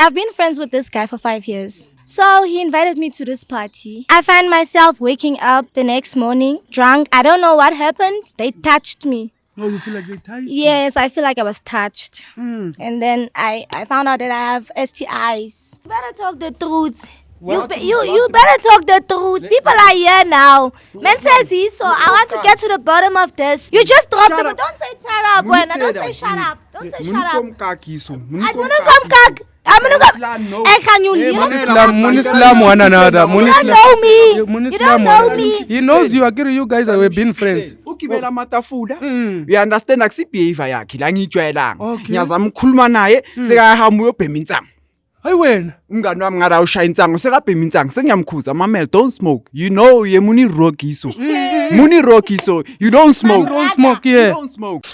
I've been friends with this guy for 5 years. So he invited me to this party. I find myself waking up the next morning, drunk. I don't know what happened. They touched me. Oh, you feel like they touched you? Yes, I feel like I was touched. And then I found out that I have STIs. You better talk the truth. You better talk the truth. People are here now. Man says he, so I want to get to the bottom of this. You just dropped it, but don't say shut up, when don't say shut up. Don't say shut up. I wanna come cock. I'm gonna go. Hey, can you hear me? Munislam one another. You don't know me. You don't know me. He knows you. Agree, you guys have been friends. Ukibela matafula uyanderstand akusibehavior yakhe la ngiyijwayelanga ngiyazama ukukhuluma naye sekahamba uyobhema intsango. Hayi wena Umngani wami ngara ushaya intsango sekabhema intsango sengiyamkhuza mamela don't smoke you know ye muni rocky so you don't smoke yeah. You don't smoke.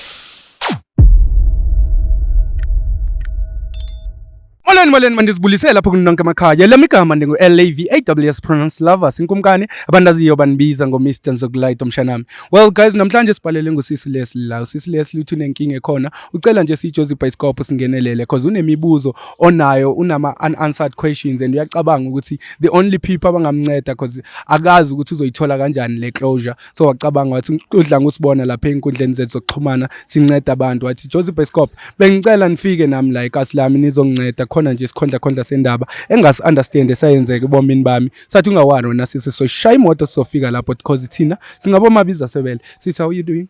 Molweni mandizibulise lapho kunonke emakhaya lemigama ngingu-LAVAWS pronounce lovers inkumkane abandaziyo banibiza ngo-Mr Nzokulayita omshanami. Well guys, namhlanje sibhalele ngusisi Leslie la. Usisi Leslie uthi unenkinga ekhona ucela nje siJozi Bioscope singenelele cause unemibuzo onayo, unama unanswered questions and uyacabanga ukuthi the only people abangamnceda cause akazi ukuthi uzoyithola kanjani le closure. So wacabanga wathi udla ngusibona lapha enkundleni zethu zokuxhumana sinceda abantu wathi Jozi Bioscope bengicela nifike nami la ekhasi lami nizonginceda khona nje sikhondla sendaba engasi understand esayenzeke ebomini bami sathi ungawani wena sisi so shaya imoto sofika lapho because thina singabomabiza sebele. Sis, how are you doing?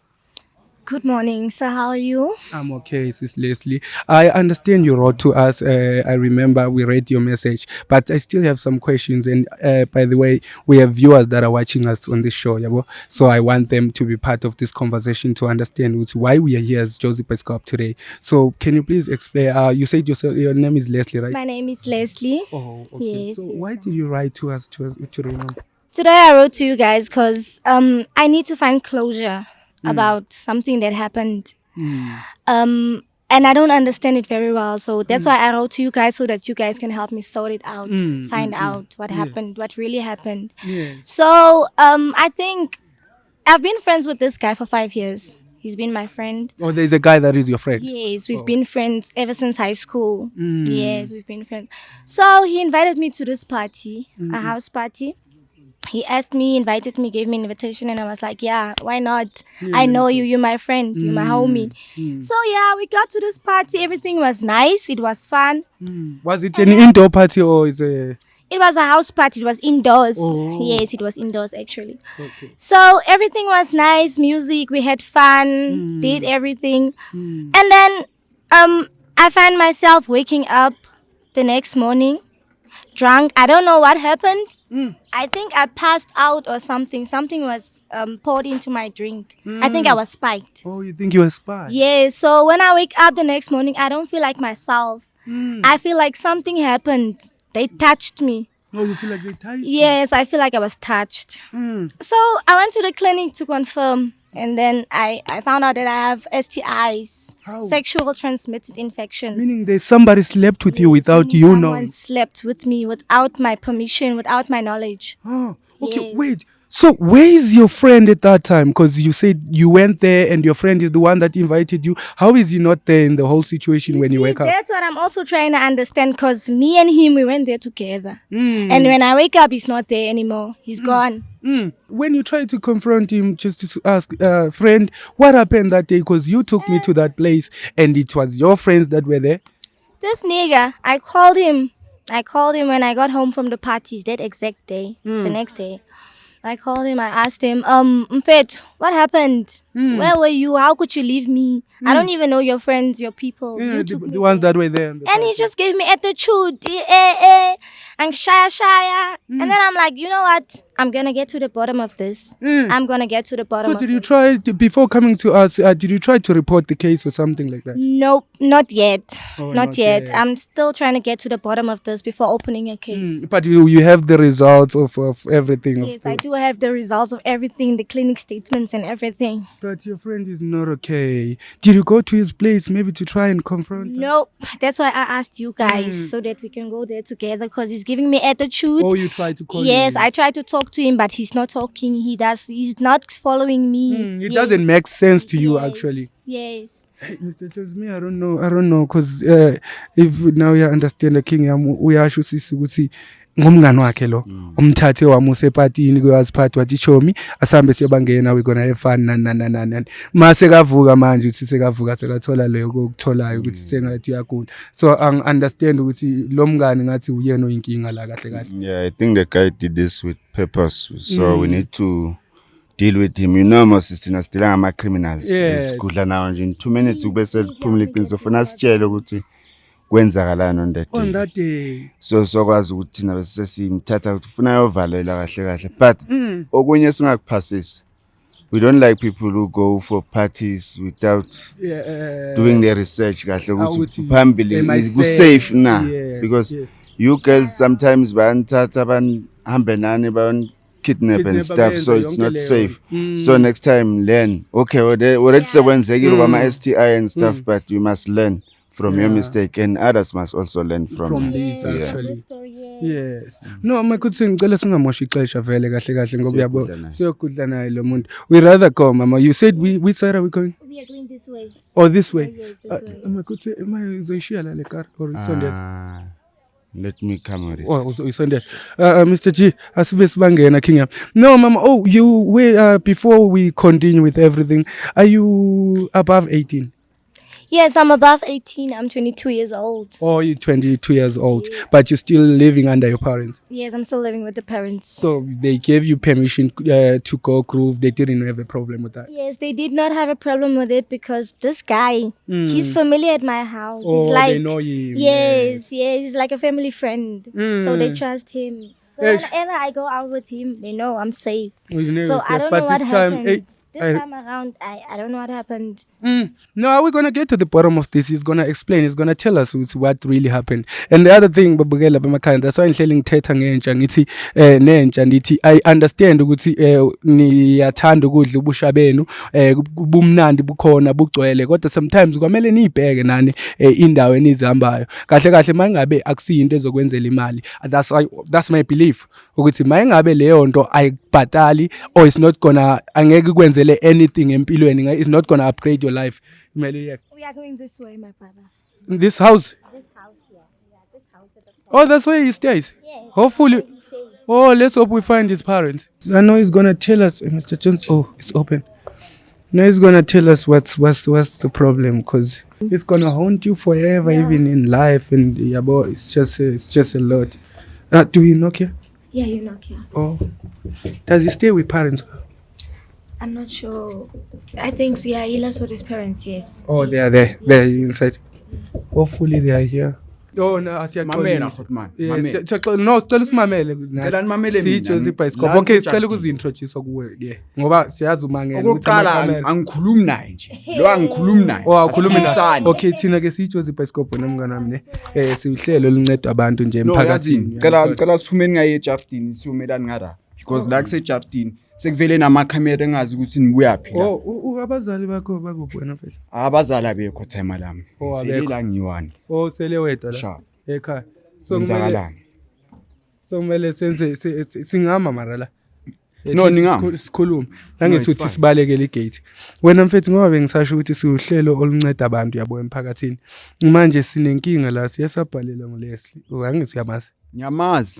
Good morning, sir. How are you? I'm okay, Sis Leslie. I understand you wrote to us. I remember we read your message, but I still have some questions. And by the way, we have viewers that are watching us on this show. Yabo? So I want them to be part of this conversation to understand why we are here as Jozi Bioscope today. So can you please explain? You said your name is Leslie, right? My name is Leslie. Oh, okay. Yes. So why did you write to us to remember? Today I wrote to you guys because I need to find closure about something that happened. And I don't understand it very well. So that's why I wrote to you guys so that you guys can help me sort it out, find out what happened, what really happened. Yes. So I think I've been friends with this guy for 5 years. He's been my friend. Oh, there's a guy that is your friend? Yes, we've been friends ever since high school. Yes, we've been friends. So he invited me to this party, a house party. He asked me, invited me, gave me an invitation, and I was like, yeah, why not? I know you, you're my friend, you're my homie. So yeah, we got to this party, everything was nice, it was fun. Was it an indoor party or is it? It was a house party, it was indoors. Oh. Yes, it was indoors actually. Okay. So everything was nice, music, we had fun, did everything. And then I find myself waking up the next morning, drunk. I don't know what happened. I think I passed out or something. Something was poured into my drink. I think I was spiked. Oh, you think you were spiked? Yeah, so when I wake up the next morning, I don't feel like myself. I feel like something happened. They touched me. Oh, you feel like they touched you? Yes, I feel like I was touched. So I went to the clinic to confirm. And then I found out that I have STIs. How? Sexual transmitted infections. Meaning there's somebody slept with you without you Someone knowing. slept with me without my permission, without my knowledge. Oh, okay, Yes. wait. So where is your friend at that time? Because you said you went there and your friend is the one that invited you. How is he not there in the whole situation when you wake up? That's what I'm also trying to understand because me and him, we went there together. And when I wake up, he's not there anymore. He's gone. When you try to confront him, just to ask, friend, what happened that day? Because you took me to that place and it was your friends that were there. This nigga, I called him when I got home from the parties that exact day, the next day. I called him, I asked him, Mfet, what happened? Where were you? How could you leave me? I don't even know your friends, your people. Yeah, You took me the ones there. that were there. And he just gave me attitude, and shaya. And then I'm like, you know what? I'm gonna get to the bottom of this. I'm gonna get to the bottom So of did you this. try, before coming to us, did you try to report the case or something like that? Nope, not yet. Oh, not not yet. yet. I'm still trying to get to the bottom of this before opening a case. But you have the results of everything. Yes, I do have the results of everything, the clinic statements and everything. But your friend is not okay. Did you go to his place maybe to try and confront him? Nope. That's why I asked you guys so that we can go there together because he's giving me attitude. Oh, you try to call Yes, him. I try to talk to him, but he's not talking. He's not following me. It Yes. doesn't make sense to you, Yes. actually. Yes. Hey, Mr. Jones, me, I don't know, because if now you understand the king, uyasho sisi ukuthi ngumngani wakhe lo umthathe wamuse epatini kuyaziphatha wathi chomi asambe siyobangena we gonna have fun nananana mase kavuka manje uthi sekavuka sekathola leyo kokutholayo ukuthi sengathi uyagula. So understand ukuthi lo mngani ngathi uyena oyinkinga la kahle kahle. Yeah, I think the guy did this with purpose, so we need to deal with him. You know, most is still ama criminals. Yes. Isikudla nawo nje in 2 minutes ubese kuphumula iqiniso funa sitshele ukuthi kwenzakalani on that On day. that day. So sokwazi ukuthi thina bese simthatha ukuthi ufuna yovalela kahle kahle, but okunye singakuphasisi. We don't like people who go for parties without doing their research kahle ukuthi phambili ku safe na, because you girls sometimes bayanthatha bahambe nani kidnap and stuff, so it's not safe. So next time learn. Okay, already sekwenzekile kwama STI and stuff, but you must learn from your mistake, and others must also learn from this yeah. actually. Yes. No, makuthi ngicela singamoshi ixesha vele kahle kahle ngoba yabo siyokudla naye lo muntu. We rather go, mama. You said we side are we going? We are going this way. Or this way? Yes, this way. Makuthi uzoyishiya la le car or isondeza? Let me come with it. Oh, isondeza. Mr. G, asibe sibangena king yami. No, mama. Oh, you wait before we continue with everything. Are you above 18? Yes, I'm above 18. I'm 22 years old. Oh, you're 22 years old, but you're still living under your parents. Yes, I'm still living with the parents. So they gave you permission to go groove. They didn't have a problem with that. Yes, they did not have a problem with it because this guy, he's familiar at my house. Oh, he's like, they know him. Yes, he's like a family friend. So they trust him. So Yes. whenever I go out with him, they know I'm safe. You know So it's I safe. don't But know what this time, happened. This I- time around, I don't know what happened. No, we're gonna get to the bottom of this. He's gonna explain. He's gonna tell us what really happened. And the other thing, babukela bamakhaya, that's why ngihleli ngithetha ngentsha ngithi nentsha ndithi I understand ukuthi niyathanda ukudla ubusha benu bumnandi bukhona bugcwele kodwa sometimes kwamele nibheke nani indawo enizihambayo kahle kahle mangabe akusiyinto ezokwenzela imali. That's my belief ukuthi mangabe leyo nto ayibhatali or it's not gonna angeke kwenzele anything empilweni, it's not gonna upgrade your life. We are going this way, my brother. This house. This house here. Yeah, this house. Oh, that's where he stays. Yes. Hopefully. He stays. Oh, let's hope we find his parents. I know he's gonna tell us, Mr. Jones. Oh, it's open. Now he's gonna tell us what's the problem, because it's gonna haunt you forever, even in life. And yeah, boy, it's just a lot. Do you knock here? Yeah, you knock here. Oh, does he stay with parents? I'm not sure. I think so, yeah, he lives with his parents, yes. Oh, they are there. They're inside. Hopefully they are here. Oh no, Mamela futhi man. Mamela. No, sicela usimamele Cela nimamele mina. sitsho zibhayisikopho. La Okay, sijabulile. sicela ukuzi-introduce kuwe ke ngoba siyazi umangela ukuthi Okokuqala ama-camera- angikhulumi naye nje. Lo angikhulumi naye. Oh, akhulumi naye. Asikhulumisane. Okay, thina ke sitsho zibhayisikopho nomngane wami ne. Sihlelo linceda abantu nje No, emphakathini. yazini. Cela siphumeni ngaye eJardini siyomelana ngara. Because la kuseJardini sekuvele namakhamera engazi ukuthi nibuyaphi la. Oh, abazali bakho bakuphi wena mfethu? Abazali abekho time lami. Oh, abekho. Selela ngiyiwani. Oh, sele wedwa la. Sharp. Ekhaya. So kumele Kwenzakalani? senze singama mara la. No, ningama. Sikhuluma. it's Nangithuthi fine. sibalekele igate. Wena mfethu ngoba bengisasho ukuthi siuhlelo olunceda abantu yabo emphakathini. Manje sinenkinga la siyasabhalela ngoLeslie. Angithi uyamazi.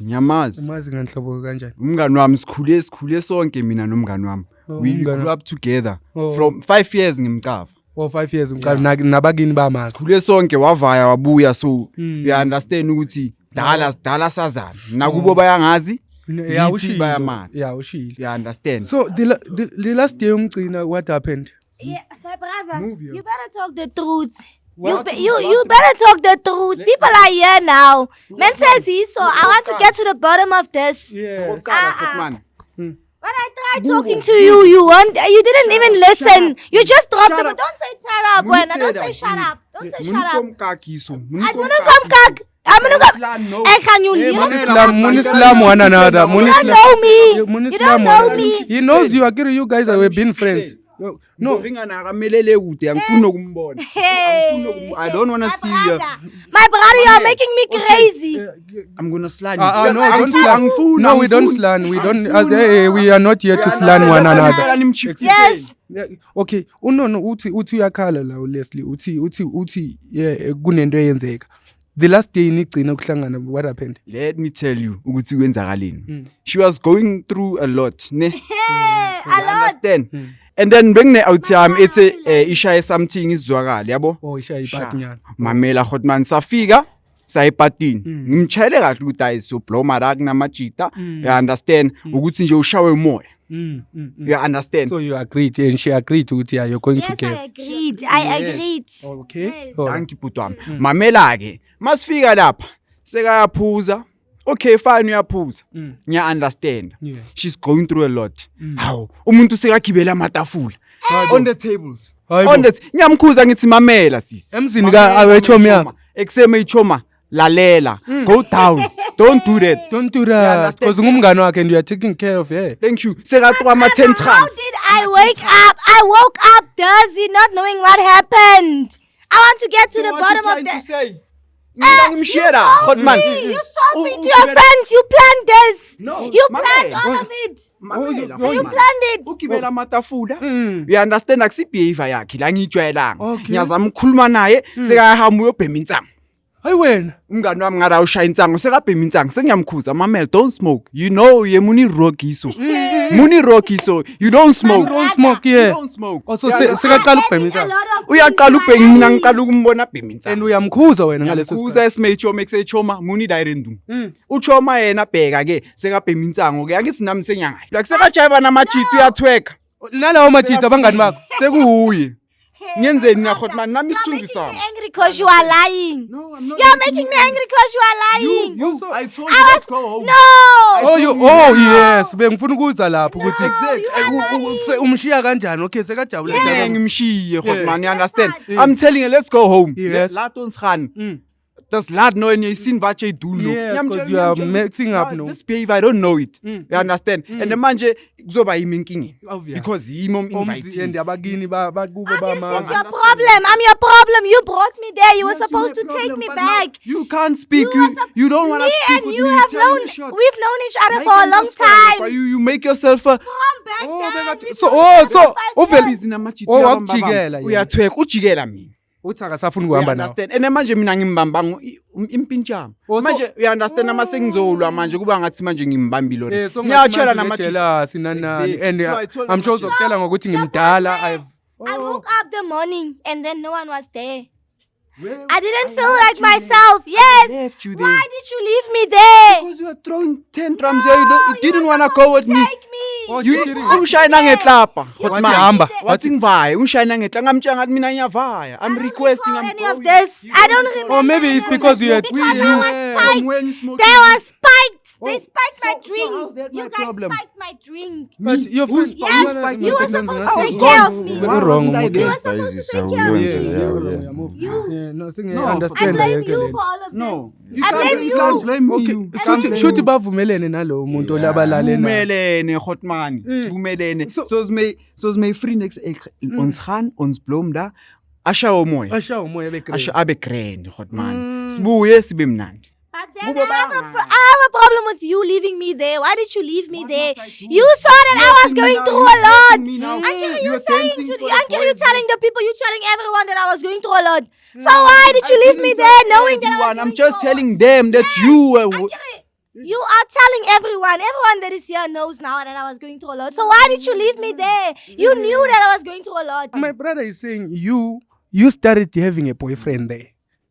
Nyamazi. Umazi ngenhlobo kanjani? Umngani wami sikhule sonke mina nomngani wami. Oh, We umngani grew up together Oh. from 5 years ngimqava. Oh, 5 years umqala nabakini bamazi. Sikhule sonke wavaya wabuya, so we understand ukuthi dala sazana. Nakubo bayangazi. Yeah, Ngithi bayamazi. Yeah, ushilo. You understand? So the last day umgcina what happened? Yeah, my brother, Move here. you better talk the truth. What? You better talk the truth. People are here now. Man says he, so I want to get to the bottom of this. Yes. Okokuqala futhi man. When I tried talking to you, you didn't even listen. You just dropped the. Don't say shut up, Muni Wena. say Don't that. say shut up. Don't say Muni shut up. komkakiso. I'm gonna come back. I'm gonna go. No. Hey, can you leave? Munislam one another. You don't know me. Munislam You don't know me. He knows you. Akira, you guys have been friends. No. Ngingana kamelele kude angifuni nokumbona. I don't want to see you. My brother, you are making me crazy. I'm going to slan No, you. don't slan. No, we don't slan. We don't. We are not here to slan one another. Yes. Okay. No. Uthi uyakhala la Leslie. Uthi yeah kunento eyenzeka. The last day nigcina ukuhlangana, what happened? Let me tell you ukuthi kwenzakaleni. She was going through a lot, ne? A lot. Understand? And then bengine out yami ethi ishaye something izwakala, yabo? Oh, ishaya ipati nyana. Mamela Hotman safika sayipatini. Ngimchayele kahle ukuthi ayiso blow marak namajita. You understand? Ukuthi nje ushawe umoya. You understand? So you agreed and she agreed ukuthi yeah, you're going Yes, together. I agreed. Okay. Yes. Oh. Thank you butwami. Mamela ke masifika lapha sekayaphuza. Okay fine uyaphuza. Ngiya understand. Yeah. She's going through a lot. Hawu umuntu sekagibela amatafula on the tables. Hayibo. On the ngiyamkhuza ngithi mamela sisi. Emzini ka awechomi yakho. Ekseme ichoma lalela. Go down. Don't do that. Don't do You that. understand? Because ngumngane wakhe and you are taking care of her. Thank you. Sekatwa ama 10 How trams. did I wake up? I woke up dizzy, not knowing what happened. I want to get to the bottom of the... Mina ngimshiyela Hotman. You sold me to your friends. You planned this. No, You Mamela. planned all of it. Mamela, You Hotman. planned it. Ukibela amatafula. You understand akusibehavior yakhe la ngijwayelanga. Okay. Ngiyazama ukukhuluma naye sekahamba uyobhema insango. Hayi wena. Umngani wami ngara ushaya insango sekabhema insango sengiyamkhuza Mamela don't smoke. You know ye muni rogiso. Muni rogiso. You don't smoke. Don't smoke You yeah. don't smoke. Also sekaqala ukubhema A insango. lot of Uyaqala things ubhema mina happening. ngiqala ukumbona abhema And insango. uyamkhuza wena ngaleso Kuza esimechoma eksechoma muni direndum. Uchoma yena bheka ke sekabhema insango ke angithi nami senyangayo. Like sekajayiva namajiti uyathweka. nalawo majita abangani bakho. Sekuhuye. Ngiyenzeni na Hotman nami You're isithunzi making sami. me angry because you are lying. No, I'm not. You're making me angry because you are lying. I told I you was let's go home. no. Oh yes, bengifuna ukuza lapho ukuthi you umshiya kanjani. Okay, sekajabula Yeah, njalo. ngimshiye Hotman, you understand? Yeah. I'm telling you let's go home. Yes. Laat ons gaan. Das laat nou en jy sien wat jy doen nou. Yes, Ngiyamtshela- 'cause you are ngiyamtshela mixing ukuthi, up now. This behavior I don't know it. You understand? And manje kuzoba yimi inkingi. Obvious. Because yimi Omzi invite. and abagini bakube Obviously, bama. it's your problem. I'm your problem. You brought me there. You were supposed to take me back. You can't speak. were sup- You don't want to Me speak and with you me. have Tell me known. short. We've known each other Like for a I'm long just fine, but time. You make yourself a Come back then. So uvela busy namajiti Oh, yabamba wakujikela bamba. yena. Uyathweka ujikela mina. uthi akasafuni You ukuhamba nawo. understand? And manje mina ngimbamba impintshama. Oh, so- Manje you understand ama sengizolwa manje kuba ngathi manje ngimbambile Eh, lona. so Ngiyatshela namajita namajiti. jealousy nanani Exactly. and So I told I'm sure Namajita- uzokutshela ngokuthi ngimdala. I Oh. woke up the morning and then no one was there. Well, I didn't feel left like you there. myself. Yes. left you there. Why did you leave me there? Because you were throwing tantrums here. You didn't want to go with me. Take me. Oh, You she didn't. ungishayina ngeklapa. You Wathi Hotman. hamba. Wathi ngivaye ungishayina ngeklapa ngamtshela ngathi mina ngiyavaya. I'm requesting recall I'm any of going. this. You I don't recall. remember. Or maybe it's because you had Because I was Yeah. spiked. From when you smoking They weed. were spiked. They Oh, spiked my so drink. how's that You my guys problem? spiked my drink. But your friend, Yes, you were supposed to take care of me. Why wrong. wasn't I You there? were supposed to take care of me. You. No, sing No, I understand blame you for all of this. No. You I can't, blame you you. can't blame me. Okay, You can't blame shuthi me. bavumelene nalowo muntu olabalale na. Sivumelene Hotman. Sivumelene. Soos my vriend ons gaan ons blom da. Asha umoya. Asha umoya bekrey. Asha abe grand Hotman. Sibuye sibe mnandi. But then Kuba I have banga. a problem with you leaving me there. Why did you leave me there? must I do? You saw that I was Dating me going now, through you a lot. dating me now. Uncle, you You're saying dating to for the the uncle, you boys. telling the people, you telling everyone that I was going through a lot. So why did you leave me there knowing that I was I'm going just through a lot? telling them that you were. Uncle, you are telling everyone. Everyone that is here knows now that I was going through a lot. So why did you leave me there? You knew that I was going through a lot. My brother is saying you started having a boyfriend there.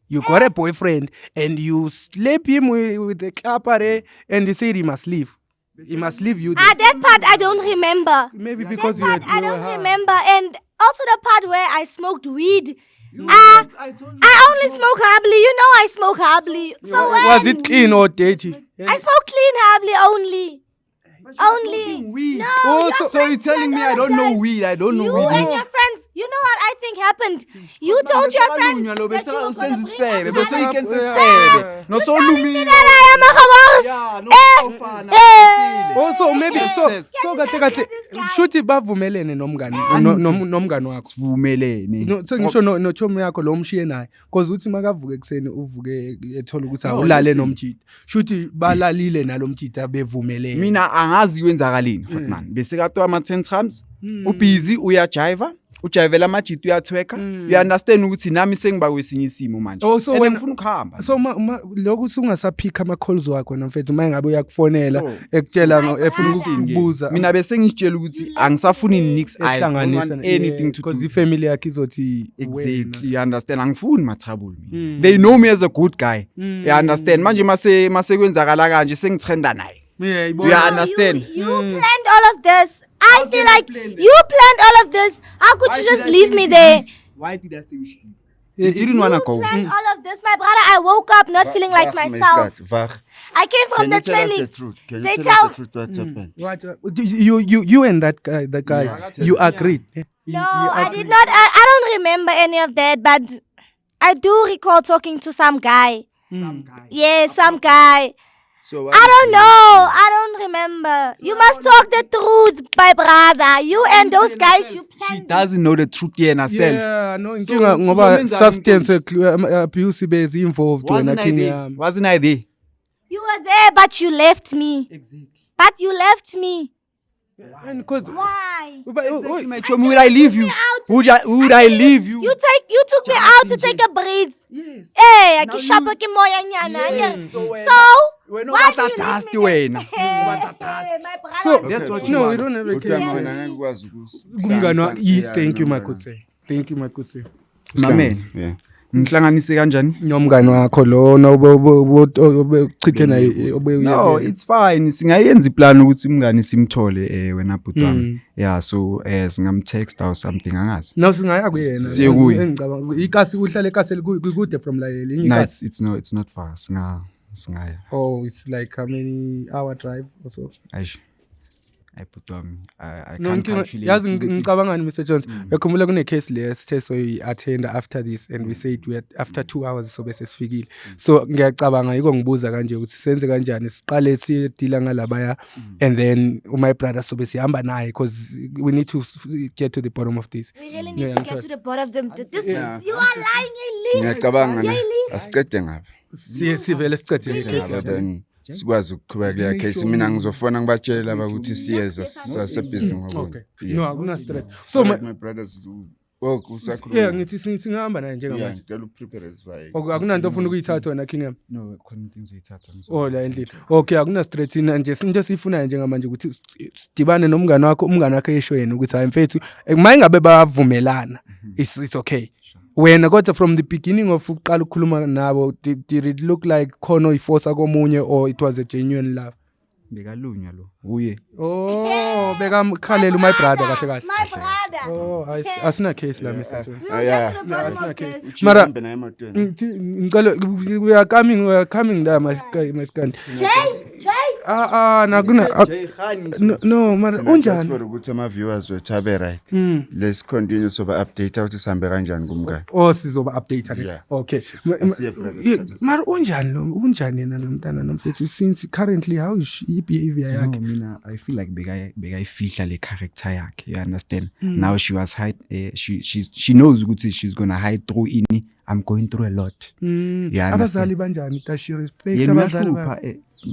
You got a boyfriend and you slept him with the clapper and you said he must leave. He must leave you there. That part I don't remember. Maybe because That you part had I you were don't high. remember. And also the part where I smoked weed. I told you. I only smoke herbally. You know I smoke herbally. So Was when it clean or dirty? Yeah. I smoke clean herbally only. Only. Weed. No, Oh, your so friends you're telling me don't I don't know this. weed. I don't know You weed. and your friends. You know what I think happened? You told your friends that you were going to bring up Bese my ikhenza life. isifebe. No so Telling me lumile. that I am a Hamas Yeah, no. Also maybe Makes so sense. kahle shuthi bavumelene nomngani nomngani wakho. Sivumelene. No sengisho no chomi yakho lo mshiye naye because uthi makavuke ekseni uvuke ethola ukuthi No, awulale listen. nomjida. Shuthi balalile nalomjida bevumelene. Mina angazi kwenzakalini futhi man. Bese katwa ama 10 times. Ubusy uyajiva. Ujayivela amajita uyathweka. You understand ukuthi nami sengiba kwesinye isimo manje. Oh, so And wena- ngifuna ukuhamba. So lokhu sungasaphika ama calls wakho namfethu mayengabe uyakufonela So- ekutshela efuna Listen, ukukubuza. mina bese ngitshela ukuthi angisafuni nix I don't want ehlanganisa anything to because do. ifamily yakhe izothi Exactly, you understand. Angifuni matrouble mina. They know me as a good guy. You understand. Manje mase kwenzakala kanje sengitrenda naye. yeah You understand? You planned all of this. I feel like you planned all of this. How could you just leave me there? Why did I say we should leave? You didn't want to You go. planned all of this, my brother. I woke up not feeling like myself. I came from Can the you tell us the clinic. truth? Can They you tell us tell- the truth what happened? What you and that guy you agreed. No, I did not. I don't remember any of that, but I do recall talking to some guy. Yeah, some guy. So I don't know. I don't remember. You must talk the truth, my brother. You and those guys, you She planned. doesn't know the truth yet herself. Yeah, no So, inkinga ngoba kuzomenzani substance abuse bezi involved wena Wasn't I king there? yami. Wasn't I there? You were there, but you left me. Exactly. But you left me. And cause Why? Exactly, my chum. Would I leave you? Would I leave you? You took me out to take a breath. Yes. Hey, Now akishapa you- ke moya nyana. Yes. So when- So, Wena why do ubatla you dust leave me there? wena. Hey, Ubatla dust. hey, my brother. so That's what you no want. we don't have a Ukuthi case. mina ngikwazi Kumngani wa Yeah, thank you my nomngani. good sir. Thank you my good sir. Mamela. Yeah. Ngihlanganise kanjani? Nomngani wakho lona obuchithe naye No, it's fine. Singayenza iplan ukuthi umngani simthole wena bhuti wami. Yeah, so singamtext or something angazi. no singaya kuyena Siye kuye. engicabanga ikasi uhlale ekaseli kude from la linye No, ikasi. it's not far. Singaya. Oh, it's like how many hour drive or so? Aish. Bhuti wami. I No, can't inkinga calculate. yazi ukuthi- ngicabangani Mr Jones yakhumbula kune case le sithe so attend after this and we said we after 2 hours so bese sifikile so ngiyacabanga yiko ngibuza kanje ukuthi senze kanjani siqale sidila ngalabaya and then my brother so besihamba naye because we need to get to the bottom of this. We really need Yeah, to I'm get sorry. to the bottom of them. This, Yeah. You are lying, Elise. Ngiyacabanga ne. Elise. Asiqede ngapi? Sivele sicede Ngiyacabanga then sikwazi ukuqhubeka leya case mina ngizofona ngibatshele laba ukuthi siyeza sasebhizi ngokunye. Okay. No, akuna stress. So My brothers usakhuluma. yeah ngithi singahamba naye njengamanje. Ngicela uprepare sivayeke. Akunanto ofuna ukuyithatha wena king yami. No, khona into engizoyithatha. Oh la endlini. Okay akuna stress nje into sifunayo njengamanje ukuthi sidibane nomngane wakho umngane wakhe esho yena ukuthi hayi mfethu mayingabe bavumelana it's okay. Wena kodwa from the beginning of uqala ukukhuluma nabo did it look like khona iforce komunye or it was a genuine love? Bekalunywa lo. Uye. Oh bekamkhalela my brother kahle kahle. My brother. Oh asina case la Mr Jones. We'll get to the bottom asina of case. this. Mara Uhambe naye emotweni. ngicela we are coming there maskandi. Jay. Nakuna no mara Just unjani? for ukuthi ama viewers wethu abe right. Let's continue so ba update ukuthi sihambe kanjani kumngane. Oh sizoba update ake. Yeah. Okay. Asiye brother. Mara unjani yena nomntana nomfethu since currently how is behavior No, yakhe? mina I feel like bekayifihla le character yakhe. You understand? Now she was hide she knows ukuthi she's going to hide through ini. I'm going through a lot. Yeah, Abazali banjani? Does she respect Yena abazali uyahlupha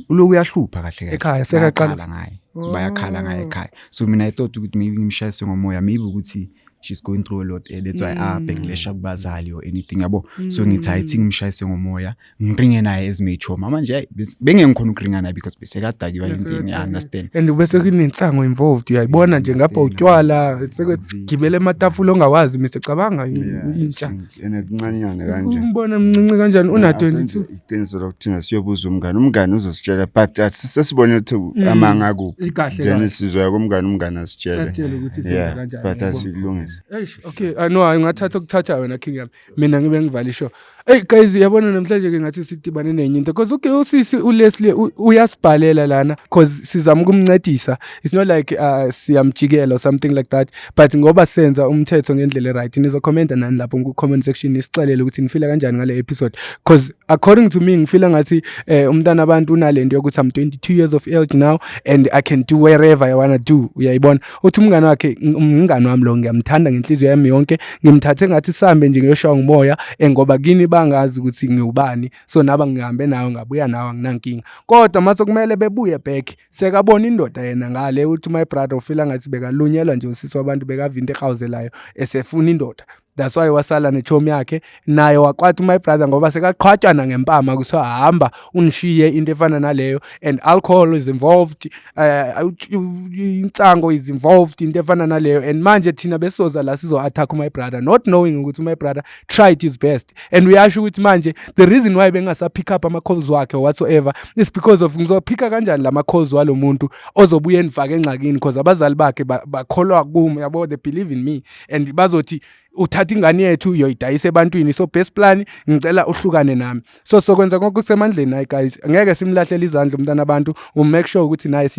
uloku uyahlupha kahle kahle. Ekhaya, sekaqala. Bayakhala ngaye. Bayakhala ngaye ekhaya. So mina I thought ukuthi maybe ngimshayise ngomoya maybe ukuthi she's going through a lot that's why bengilesha kubazali or anything yabo. So ngithi ayithi ngimshayise ngomoya ngibringe naye as my choma manje bengengikhona ukuringa naye because besekadakiwa inzini. You understand? and bese kunensango involved uyayibona nje ngapha utywala sekugibele ematafula ongawazi Mr Cabanga intsha Enekuncanyana kanje. umbona mncinci kanjani una 22 Iqiniso lokuthina siyobuza umngane uzositshela but sesibone ukuthi amanga kuphi. Ikahle Then kahle. sizwe umngane asitshele. Sasitshela ukuthi senza Yeah, kanjani, but yabo. asilungise. Eish okay no ngingathatha ukuthatha wena king yami mina ngibe ngivalisho Hey guys, yabona namhlanje ke ngathi sidibane nenye into because okay usisi uLeslie uyasibhalela lana because sizama ukumncedisa. It's not like siyamjikela or something like that, but ngoba senza umthetho ngendlela right nizokhomenta nani lapho ku comment section nisixelele ukuthi nifila kanjani ngale episode because according to me ngifila ngathi umntana abantu unalento yokuthi I'm 22 years of age now and I can do wherever I wanna do. Uyayibona uthi umngane wakhe umngane wami lo ngiyamthanda ngenhliziyo yami yonke, ngimthathe ngathi sambe nje ngiyoshawa ngumoya ngoba kini bangazi ukuthi ngiubani, so naba ngihambe nayo ngabuya nawo anginankinga. Kodwa mase kumele bebuye back sekabona indoda yena ngale uthi my brother ufila ngathi bekalunyelwa nje usisi wabantu bekavinto ehawuzelayo esefuna indoda. That's why wasala nechomi yakhe naye wakwatha my brother ngoba sekaqhwatshana ngempama kuthiwa hamba unishiye into efana naleyo and alcohol is involved, insango is involved into efana naleyo, and manje thina besoza la sizo attack my brother not knowing ukuthi my brother tried his best and uyasho ukuthi manje the reason why bengasa pick up ama calls wakhe whatsoever is because of ngizophika kanjani lama calls walomuntu ozobuye enifake engxakini because abazali bakhe bakholwa kimi yabo, they believe in me and bazothi uthatha ingane yethu uyoyidayisa ebantwini, so best plan ngicela uhlukane nami. So sokwenza konke kusemandleni hayi guys, ngeke simlahlele izandla umntana abantu, make sure ukuthi naye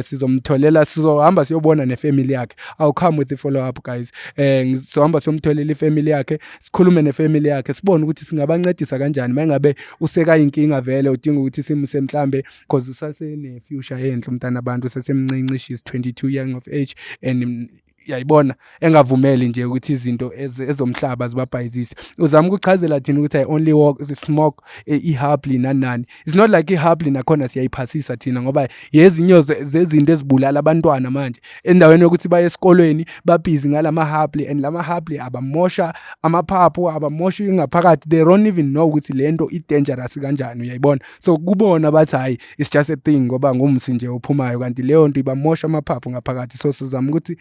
sizomtholela, sizohamba siyobona nefamily yakhe. I'll come with the follow up guys. Sizohamba siyomtholela ifamily yakhe, sikhulume nefamily yakhe, sibone ukuthi singabancedisa kanjani mangabe useka inkinga vele udinga ukuthi simuse mhlambe because usasene future enhle umntana abantu, usasemncinci, she's 22 young of age and yayibona engavumeli nje ukuthi izinto ezomhlaba zibabhayizise. Uzama ukuchazela thina ukuthi I only smoke ihabli nani. It's not like ihabli nakhona siyayiphasisa thina ngoba yezinyo zezinto ezibulala abantwana manje endaweni yokuthi baye esikolweni babhizi ngalama habli and lama habli abamosha amaphaphu, abamosha ingaphakathi, they don't even know ukuthi lento i dangerous kanjani. Uyayibona, so kubona bathi hayi it's just a thing ngoba ngumsi nje ophumayo kanti leyo nto ibamosha amaphaphu ngaphakathi. So sizama ukuthi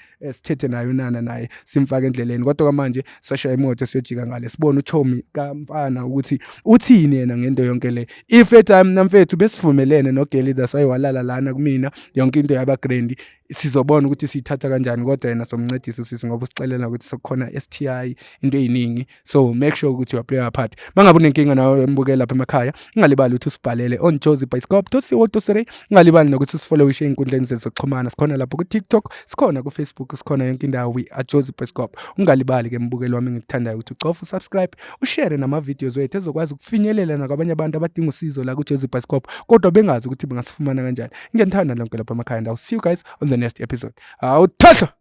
thethe nayo nana naye simfaka endleleni, kodwa manje sashaya imoto siyojika ngale sibona uChomi kaMfana ukuthi uthini yena ngento yonke le. If time namfethu besivumelene noGeli that's why walala lana kumina yonke into yaba grand, sizobona ukuthi sithatha kanjani, kodwa yena somncedisa usisi ngoba usixelela ukuthi sokhona STI into eziningi. So make sure ukuthi you play your part. Mangabe unenkinga nawe embukela lapha emakhaya, ungalibali ukuthi usibhalele on jozibioscope.co.za. Ungalibali nokuthi usifollow inkundleni zezokuxhumana, sikhona lapho ku TikTok, sikhona ku Facebook, sikhona yonke indawo we at jozibioscope. Ungalibali ke mbukeli wami ngikuthandayo ukuthi ucofa usubscribe, ushare nama videos wethu ezokwazi ukufinyelela nakwabanye abantu abadinga usizo la ku jozibioscope kodwa bengazi ukuthi bangasifumana kanjani. Ngiyathanda lonke lapha emakhaya. I'll see you guys on the next episode. Awuthatha